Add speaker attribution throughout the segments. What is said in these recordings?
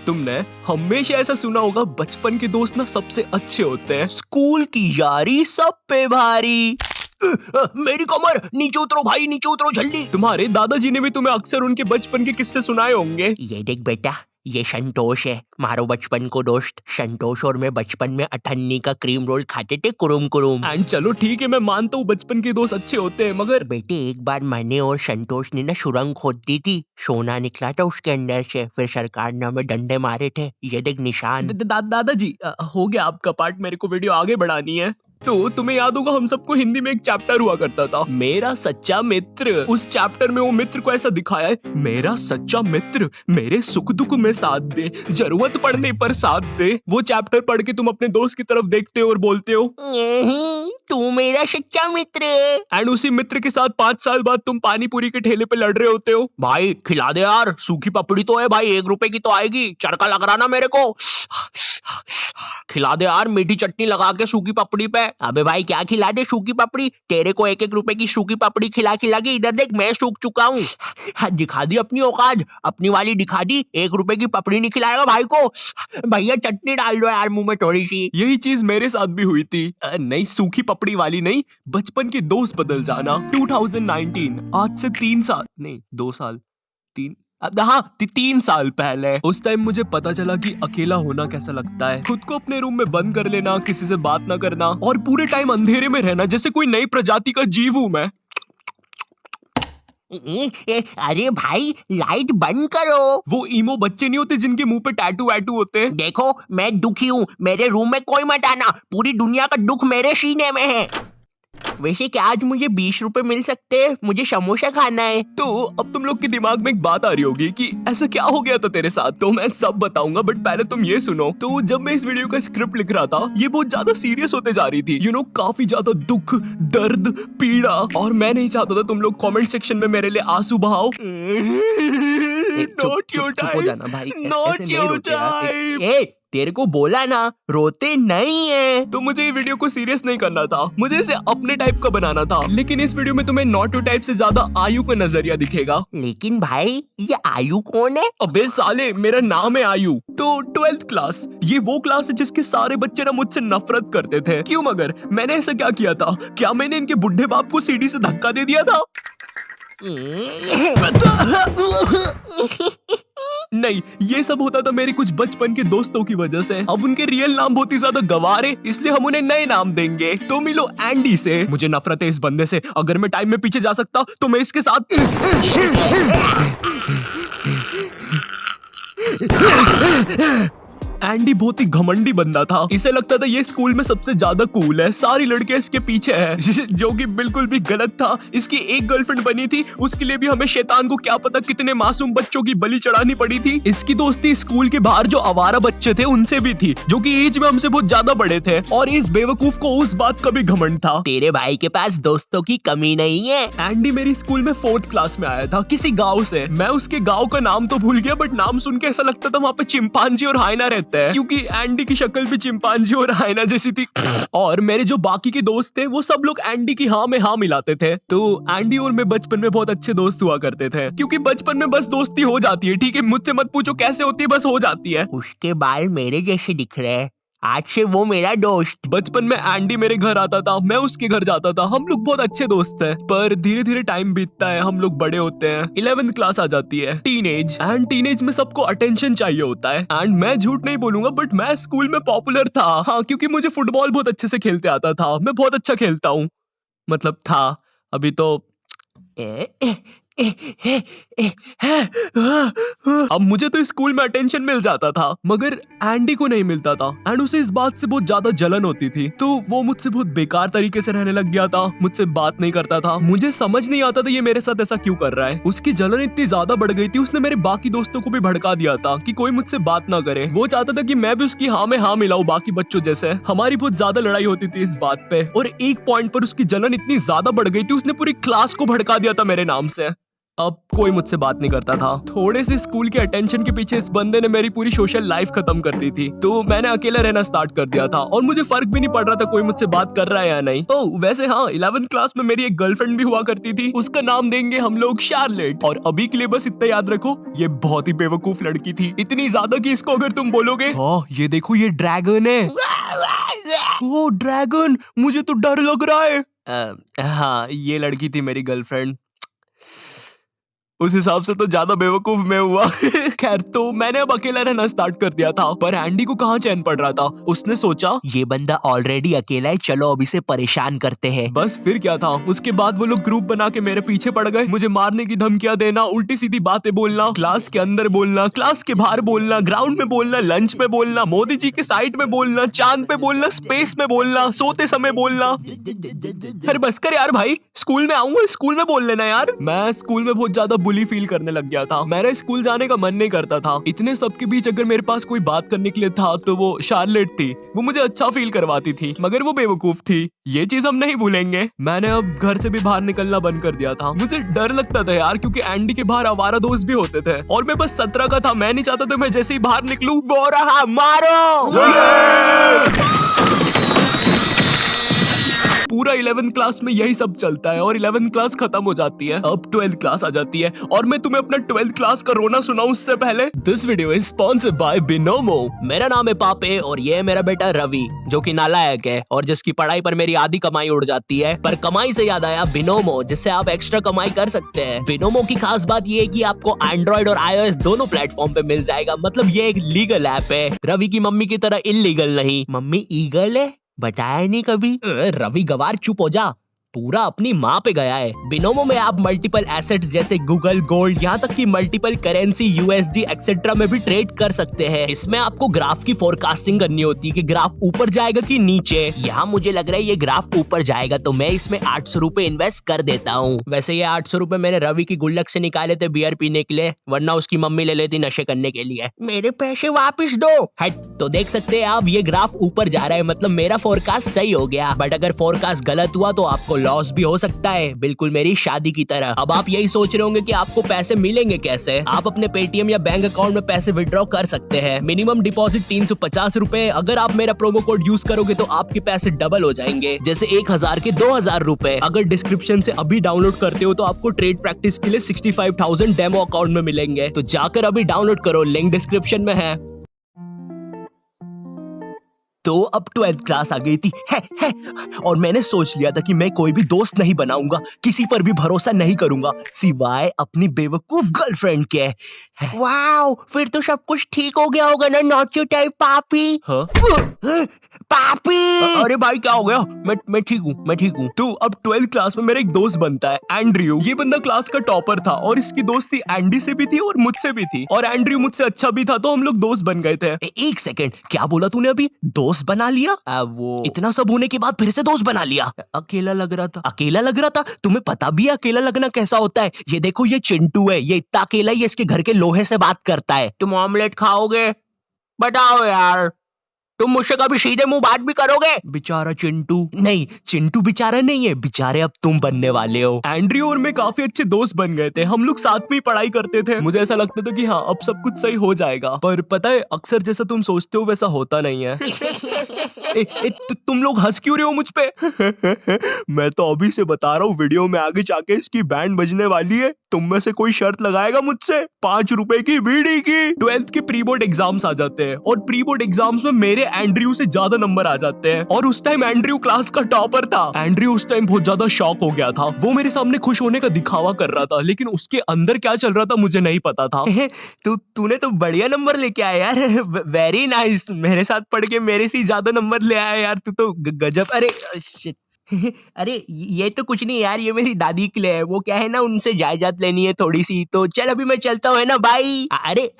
Speaker 1: तुमने हमेशा ऐसा सुना होगा, बचपन के दोस्त ना सबसे अच्छे होते हैं, स्कूल की यारी सब पे भारी। मेरी कमर, नीचे उतरो भाई, नीचे उतरो जल्दी। तुम्हारे दादाजी ने भी तुम्हें अक्सर उनके बचपन के किस्से सुनाए होंगे।
Speaker 2: ये देख बेटा, ये संतोष है, मारो बचपन को दोस्त। संतोष और मैं बचपन में अठन्नी का क्रीम रोल खाते थे, कुरुम कुरुम।
Speaker 1: एंड चलो ठीक है, मैं मानता हूँ बचपन के दोस्त अच्छे होते हैं, मगर
Speaker 2: बेटे एक बार मैंने और संतोष ने ना सुरंग खोद दी थी, सोना निकला था उसके अंदर से, फिर सरकार ने हमें डंडे मारे थे। ये देख निशान।
Speaker 1: दादाजी हो गया आपका पार्ट, मेरे को वीडियो आगे बढ़ानी है। तो तुम्हें याद होगा हम सबको हिंदी में एक चैप्टर हुआ करता था, मेरा सच्चा मित्र। उस चैप्टर में वो मित्र को ऐसा दिखाया है, मेरा सच्चा मित्र मेरे सुख दुख में साथ दे, जरूरत पड़ने पर साथ दे। वो चैप्टर पढ़ के तुम अपने दोस्त की तरफ देखते हो और बोलते हो
Speaker 2: तू मेरा सच्चा मित्र है।
Speaker 1: एंड उसी मित्र के साथ 5 साल बाद तुम पानी पूरी के ठेले पे लड़ रहे होते हो।
Speaker 2: भाई खिला दे यार, सूखी पपड़ी तो है भाई, 1 रुपए की तो आएगी, चरका लग रहा ना मेरे को। खिला दे यार, मीठी चटनी लगा के सूखी पपड़ी पे। अबे भाई क्या खिला दे सूखी पपड़ी, तेरे को 1-1 रुपए की सूखी पपड़ी खिला खिला के इधर देख मैं सूख चुका हूँ। दिखा दी अपनी औकात, अपनी वाली दिखा दी। 1 रुपए की पपड़ी नहीं खिलाएगा भाई को। भैया चटनी डाल दो यार मुंह में थोड़ी सी।
Speaker 1: यही चीज मेरे साथ भी हुई थी। नहीं सूखी पपड़ी वाली नहीं, बचपन के दोस्त बदल जाना। 2019, आज से 3 साल नहीं 2 साल 3 हाँ 3 साल पहले, उस टाइम मुझे पता चला कि अकेला होना कैसा लगता है। खुद को अपने रूम में बंद कर लेना, किसी से बात ना करना और पूरे टाइम अंधेरे में रहना, जैसे कोई नई प्रजाति का जीव हूँ मैं।
Speaker 2: अरे भाई लाइट बंद करो।
Speaker 1: वो ईमो बच्चे नहीं होते जिनके मुंह पे टैटू वैटू होते हैं।
Speaker 2: देखो मैं दुखी हूँ, मेरे रूम में कोई मत आना, पूरी दुनिया का दुख मेरे सीने में है। वैसे क्या आज मुझे 20 रुपए मिल सकते हैं? मुझे समोसा खाना है।
Speaker 1: तो अब तुम लोग के दिमाग में एक बात आ रही होगी कि ऐसा क्या हो गया था तेरे साथ, तो मैं सब बताऊंगा, बट पहले तुम ये सुनो। तो जब मैं इस वीडियो का स्क्रिप्ट लिख रहा था, ये बहुत ज्यादा सीरियस होते जा रही थी, काफी ज्यादा दुख, दर्द, पीड़ा, और मैं नहीं चाहता था तुम लोग कमेंट सेक्शन में मेरे लिए आंसू बहाओ।
Speaker 2: चुप हो जाना भाई, ऐसे नहीं रोते यार। तेरे को बोला ना रोते नहीं है।
Speaker 1: तो मुझे ये वीडियो को सीरियस नहीं करना था, मुझे इसे अपने टाइप का बनाना था, लेकिन इस वीडियो में तुम्हें नॉटू टाइप से ज्यादा आयु का नजरिया दिखेगा।
Speaker 2: लेकिन भाई ये आयु कौन है?
Speaker 1: अबे साले मेरा नाम है आयु। तो 12th क्लास, ये वो क्लास है जिसके सारे बच्चे ना मुझसे नफरत करते थे। क्यों मगर मैंने ऐसा क्या किया था? क्या मैंने इनके बुढ़े बाप को सीढ़ी से धक्का दे दिया था? नहीं, ये सब होता था मेरे कुछ बचपन के दोस्तों की वजह से। अब उनके रियल नाम बहुत ही ज्यादा गवारे, इसलिए हम उन्हें नए नाम देंगे। तो मिलो एंडी से। मुझे नफरत है इस बंदे से, अगर मैं टाइम में पीछे जा सकता तो मैं इसके साथ एंडी बहुत ही घमंडी बंदा था, इसे लगता था ये स्कूल में सबसे ज्यादा कूल है, सारी लड़कियां इसके पीछे है, जो कि बिल्कुल भी गलत था। इसकी एक गर्लफ्रेंड बनी थी, उसके लिए भी हमें शैतान को क्या पता कितने मासूम बच्चों की बलि चढ़ानी पड़ी थी। इसकी दोस्ती स्कूल के बाहर जो आवारा बच्चे थे उनसे भी थी, जो कि एज में हमसे बहुत ज्यादा बड़े थे, और इस बेवकूफ को उस बात का भी घमंड था।
Speaker 2: तेरे भाई के पास दोस्तों की कमी नहीं है।
Speaker 1: एंडी मेरी स्कूल में 4th क्लास में आया था, किसी गाँव से। मैं उसके गाँव का नाम तो भूल गया, बट नाम सुन के ऐसा लगता था वहाँ पे चिंपांजी और हाइना रहते हैं, क्योंकि एंडी की शक्ल भी चिंपांजी और हाइना जैसी थी। और मेरे जो बाकी के दोस्त थे वो सब लोग एंडी की हाँ में हाँ मिलाते थे। तो एंडी और मैं बचपन में बहुत अच्छे दोस्त हुआ करते थे, क्योंकि बचपन में बस दोस्ती हो जाती है, ठीक है, मुझसे मत पूछो कैसे होती है, बस हो जाती है।
Speaker 2: उसके बाल मेरे जैसे दिख रहे हैं, आज से वो मेरा दोस्त।
Speaker 1: बचपन में एंडी मेरे घर आता था, मैं उसके घर जाता था, हम लोग बहुत अच्छे दोस्त थे। पर धीरे धीरे टाइम बीतता है, हम लोग बड़े होते हैं, 11th क्लास आ जाती है, टीनेज। एंड टीनेज में सबको अटेंशन चाहिए होता है। एंड मैं झूठ नहीं बोलूंगा, बट मैं स्कूल में पॉपुलर था, हाँ, क्योंकि मुझे फुटबॉल बहुत अच्छे से खेलते आता था। मैं बहुत अच्छा खेलता हूँ, मतलब था, अभी तो अब मुझे तो स्कूल में अटेंशन मिल जाता था, मगर एंडी को नहीं मिलता था। एंड उसे इस बात से बहुत ज्यादा जलन होती थी, तो वो मुझसे बहुत बेकार तरीके से रहने लग गया था, मुझसे बात नहीं करता था। मुझे समझ नहीं आता था ये मेरे साथ ऐसा क्यों कर रहा है। उसकी जलन इतनी ज्यादा बढ़ गई थी, उसने मेरे बाकी दोस्तों को भी भड़का दिया था कि कोई मुझसे बात ना करे। वो चाहता था कि मैं भी उसकी हाँ में हाँ मिलाऊं बाकी बच्चों जैसे। हमारी बहुत ज्यादा लड़ाई होती थी इस बात पे, और एक पॉइंट पर उसकी जलन इतनी ज्यादा बढ़ गई थी, उसने पूरी क्लास को भड़का दिया था मेरे नाम से। अब कोई मुझसे बात नहीं करता था। थोड़े से स्कूल के अटेंशन के पीछे इस बंदे ने मेरी पूरी सोशल लाइफ खत्म कर दी थी, तो मैंने अकेला रहना स्टार्ट कर दिया था और मुझे फर्क भी नहीं पड़ रहा था कोई मुझसे बात कर रहा है या नहीं। ओह वैसे हाँ, 11th क्लास में मेरी एक गर्लफ्रेंड भी हुआ करती थी, उसका नाम देंगे हम लोग शार्लेट। और अभी के लिए बस इतना याद रखो, ये बहुत ही बेवकूफ लड़की थी, इतनी ज्यादा कि इसको अगर तुम बोलोगे हाँ ये देखो ये ड्रैगन है, ओ ड्रैगन, मुझे तो डर लग रहा है। हाँ ये लड़की थी मेरी गर्लफ्रेंड। उस हिसाब से तो ज्यादा बेवकूफ मैं हुआ। खैर तो मैंने अब अकेला रहना स्टार्ट कर दिया था, पर एंडी को कहाँ चैन पड़ रहा था। उसने सोचा
Speaker 2: ये बंदा ऑलरेडी अकेला है, चलो अब इसे परेशान करते हैं।
Speaker 1: बस फिर क्या था, उसके बाद वो लोग ग्रुप बना के मेरे पीछे पड़ गए, मुझे मारने की धमकियां देना, उल्टी सीधी बातें बोलना, क्लास के अंदर बोलना, क्लास के बाहर बोलना, ग्राउंड में बोलना, लंच में बोलना, मोदी जी के साइड में बोलना, चांद पे बोलना, स्पेस में बोलना, सोते समय बोलना। अरे बस कर यार भाई, स्कूल में आऊंगा, स्कूल में बोल लेना यार। मैं स्कूल में बहुत ज्यादा बुली फील करने लग गया था, मेरा स्कूल जाने का मन नहीं करता था। इतने सबके बीच अगर मेरे पास कोई बात करने के लिए था तो वो शार्लेट थी, वो मुझे अच्छा फील करवाती थी, मगर वो बेवकूफ थी, ये चीज हम नहीं भूलेंगे। मैंने अब घर से भी बाहर निकलना बंद कर दिया था, मुझे डर लगता था यार, क्योंकि एंडी के बाहर आवारा दोस्त भी होते थे और मैं बस 17 का था। मैं नहीं चाहता था मैं जैसे ही बाहर निकलूं वो रहा मारो। पूरा 11th क्लास में यही सब चलता है और 11th क्लास खत्म हो जाती है, अब 12th क्लास आ जाती है और मैं तुम्हें अपना 12th क्लास का रोना सुनाऊं उससे पहले this video is sponsored by Binomo.
Speaker 2: मेरा नाम है पापे और ये है मेरा बेटा रवि, जो कि नालायक है और जिसकी पढ़ाई पर मेरी आधी कमाई उड़ जाती है। पर कमाई से याद आया बिनोमो, जिससे आप एक्स्ट्रा कमाई कर सकते हैं। बिनोमो की खास बात ये है कि आपको एंड्रॉइड और iOS दोनों प्लेटफॉर्म पे मिल जाएगा, मतलब ये एक लीगल ऐप है, रवि की मम्मी की तरह इलीगल नहीं। मम्मी ईगल है, बताया नहीं कभी। रवि गवार चुप हो जा, पूरा अपनी माँ पे गया है। बिनोमो में आप मल्टीपल एसेट्स जैसे गूगल, गोल्ड, यहाँ तक कि मल्टीपल करेंसी, यूएसडी एक्सेट्रा में भी ट्रेड कर सकते हैं। इसमें आपको ग्राफ की फोरकास्टिंग करनी होती है कि ग्राफ ऊपर जाएगा कि नीचे। यहाँ मुझे लग रहा है ये ग्राफ ऊपर जाएगा, तो मैं इसमें 800 रुपए इन्वेस्ट कर देता हूँ। वैसे ये 800 रुपए मैंने रवि की गुल्लक से निकाले थे बियर पीने के लिए, वरना उसकी मम्मी ले लेती नशे करने के लिए। मेरे पैसे वापिस दो। हट, तो देख सकते हैं आप, ये ग्राफ ऊपर जा रहा है, मतलब मेरा फोरकास्ट सही हो गया। बट अगर फोरकास्ट गलत हुआ तो आपको लॉस भी हो सकता है, बिल्कुल मेरी शादी की तरह। अब आप यही सोच रहे होंगे कि आपको पैसे मिलेंगे कैसे। आप अपने पेटीएम या बैंक अकाउंट में पैसे विड्रॉ कर सकते हैं। मिनिमम डिपॉजिट 350 रुपए। अगर आप मेरा प्रोमो कोड यूज करोगे तो आपके पैसे डबल हो जाएंगे, जैसे 1000 के 2000 रुपए। अगर डिस्क्रिप्शन से अभी डाउनलोड करते हो तो आपको ट्रेड प्रैक्टिस के लिए 65,000 डेमो अकाउंट में मिलेंगे, तो जाकर अभी डाउनलोड करो, लिंक डिस्क्रिप्शन में है। तो अब 12th क्लास आ गई थी है, और मैंने सोच लिया था कि मैं कोई भी दोस्त नहीं बनाऊंगा, किसी पर भी भरोसा नहीं करूंगा सिवाय अपनी बेवकूफ गर्लफ्रेंड के। वाओ, फिर तो सब कुछ ठीक हो गया होगा ना, नॉट योर टाइप पापी। हाँ? पापी।
Speaker 1: अरे भाई क्या हो गया? मैं ठीक हूँ, मैं ठीक हूँ। तो अब 12th क्लास में मेरा एक दोस्त बनता है एंड्रयू। ये बंदा क्लास का टॉपर था और इसकी दोस्ती एंडी से भी थी और मुझसे भी थी, और एंड्रयू मुझसे अच्छा भी था, तो हम लोग दोस्त बन गए थे।
Speaker 2: एक सेकंड, क्या बोला तूने अभी? दोस्त बना लिया? वो इतना सब होने के बाद फिर से दोस्त बना लिया?
Speaker 1: अकेला लग रहा था।
Speaker 2: अकेला लग रहा था? तुम्हें पता भी है अकेला लगना कैसा होता है? ये देखो, ये चिंटू है, ये इतना अकेला ही इसके घर के लोहे से बात करता है। तुम ऑमलेट खाओगे? बताओ यार, तुम मुझसे कभी सीधे मुंह बात भी करोगे?
Speaker 1: बेचारा चिंटू।
Speaker 2: नहीं, चिंटू बेचारा नहीं है, बेचारे अब तुम बनने वाले हो।
Speaker 1: एंड्रयू और मैं काफी अच्छे दोस्त बन गए थे, हम लोग साथ में ही पढ़ाई करते थे। मुझे ऐसा लगता था कि हाँ अब सब कुछ सही हो जाएगा, पर पता है अक्सर जैसा तुम सोचते हो वैसा होता नहीं है। तुम लोग हंस क्यों रहे हो मुझ पे? मैं तो अभी से बता रहा हूँ, वीडियो में आगे जाके इसकी बैंड बजने वाली है। तुम में से कोई शर्त लगाएगा मुझसे 5 रुपए की बीड़ी की? 12th के प्री बोर्ड एग्जाम्स आ जाते हैं और प्री बोर्ड एग्जाम्स में मेरे एंड्रयू से ज्यादा नंबर आ जाते हैं, और उस टाइम एंड्रयू क्लास का टॉपर था। एंड्रयू उस टाइम बहुत ज्यादा शॉक हो गया था, वो मेरे सामने खुश होने का दिखावा कर रहा था, लेकिन उसके अंदर क्या चल रहा था मुझे नहीं पता था।
Speaker 2: तूने तो बढ़िया नंबर लेके आया यार, वेरी नाइस। मेरे साथ पढ़ के मेरे से ज्यादा नंबर ले आया यार, तू तो गजब। अरे शिट। अरे ये तो कुछ नहीं यार, ये मेरी दादी के लिए है, वो क्या है ना, उनसे जायदाद लेनी है थोड़ी सी, तो चल अभी मैं चलता हूँ, है ना भाई।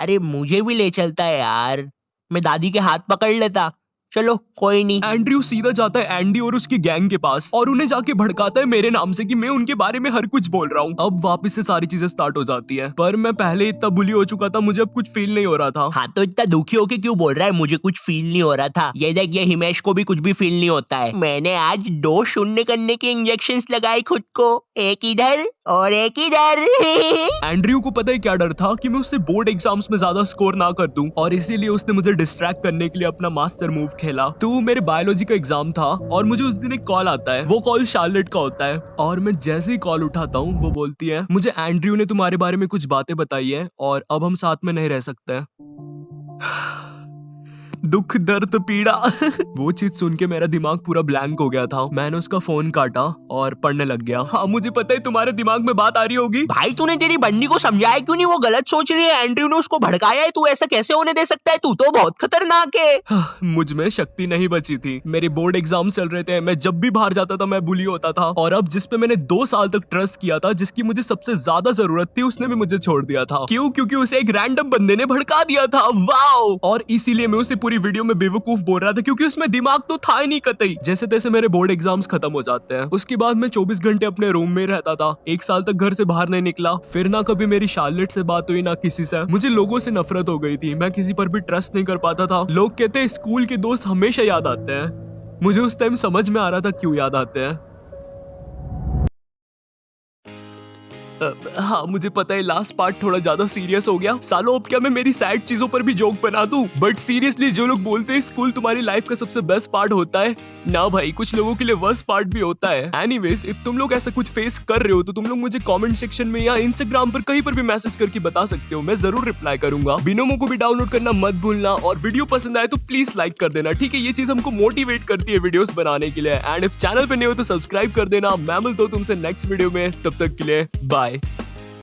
Speaker 2: अरे मुझे भी ले चलता है यार, मैं दादी के हाथ पकड़ लेता। चलो कोई नहीं।
Speaker 1: एंड्रयू सीधा जाता है एंडी और उसकी गैंग के पास और उन्हें जाके भड़काता है मेरे नाम से कि मैं उनके बारे में हर कुछ बोल रहा हूँ। अब वापस से सारी चीजें स्टार्ट हो जाती है, पर मैं पहले इतना बुली हो चुका था, मुझे अब कुछ फील नहीं हो रहा था।
Speaker 2: हाँ तो इतना दुखी होके क्यों बोल रहा है मुझे कुछ फील नहीं हो रहा था? ये देख, ये हिमेश को भी कुछ भी फील नहीं होता है। मैंने आज 2 शून्य करने के इंजेक्शंस लगाए खुद को, एक इधर और एक इधर।
Speaker 1: एंड्रयू को पता है क्या डर था कि मैं उससे बोर्ड एग्जाम्स में ज्यादा स्कोर ना कर दूं, और इसीलिए उसने मुझे डिस्ट्रैक्ट करने के लिए अपना मास्टर मूव खेला। तो मेरे बायोलॉजी का एग्जाम था और मुझे उस दिन एक कॉल आता है। वो कॉल शार्लेट का होता है और मैं जैसे ही कॉल उठाता हूँ वो बोलती है, मुझे एंड्रयू ने तुम्हारे बारे में कुछ बातें बताई है और अब हम साथ में नहीं रह सकते। दुख दर्द पीड़ा वो चीज सुन के मेरा दिमाग पूरा ब्लैंक हो गया था। मैंने उसका फोन काटा और पढ़ने लग गया। हाँ मुझे पता है तुम्हारे दिमाग में बात आ रही होगी।
Speaker 2: भाई तूने तेरी बंदी को समझाया क्यों नहीं? वो गलत सोच रही है, एंड्रयू ने उसको भड़काया है, तू ऐसा कैसे होने दे सकता है? तू तो बहुत खतरनाक है।
Speaker 1: मुझ में शक्ति नहीं बची थी। मेरे बोर्ड एग्जाम चल रहे थे, मैं जब भी बाहर जाता था मैं बुली होता था, और अब जिस पे मैंने 2 साल तक ट्रस्ट किया था, जिसकी मुझे सबसे ज्यादा जरूरत थी, उसने भी मुझे छोड़ दिया था। क्यों? क्योंकि उसे एक रैंडम बंदे ने भड़का दिया था। वाओ! और इसीलिए मैं उसे पूरी वीडियो में बेवकूफ बोल रहा था, क्योंकि उसमें दिमाग तो था ही नहीं कतई। जैसे तैसे मेरे बोर्ड एग्जाम्स खत्म हो जाते हैं। उसके बाद मैं 24 घंटे अपने रूम में रहता था। 1 साल तक घर से बाहर नहीं निकला। फिर ना कभी मेरी शार्लेट से बात हुई, ना किसी से। मुझे लोगों से नफरत हो गई थी, मैं किसी पर भी ट्रस्ट नहीं कर पाता था। लोग कहते हैं स्कूल के दोस्त हमेशा याद आते हैं। मुझे उस टाइम समझ में आ रहा था क्यों याद आते हैं। हाँ मुझे पता है लास्ट पार्ट थोड़ा ज्यादा सीरियस हो गया। सालों अब क्या मैं मेरी सैड चीजों पर भी जोक बना दूं? बट सीरियसली जो लोग बोलते हैं स्कूल तुम्हारी लाइफ का सबसे बेस्ट पार्ट होता है, ना भाई, कुछ लोगों के लिए वर्स्ट पार्ट भी होता है। एनीवेज, इफ तुम लोग ऐसा कुछ फेस कर रहे हो तो तुम लोग मुझे कमेंट सेक्शन में या इंस्टाग्राम पर कहीं पर भी मैसेज करके बता सकते हो, मैं जरूर रिप्लाई करूंगा। बिनोमो को भी डाउनलोड करना मत भूलना, और वीडियो पसंद आए तो प्लीज लाइक कर देना, ठीक है? ये चीज हमको मोटिवेट करती है वीडियोस बनाने के लिए। एंड इफ चैनल पे नहीं हो तो सब्सक्राइब कर देना। मैं मिलता हूं तुमसे नेक्स्ट वीडियो में, तब तक के लिए बाय।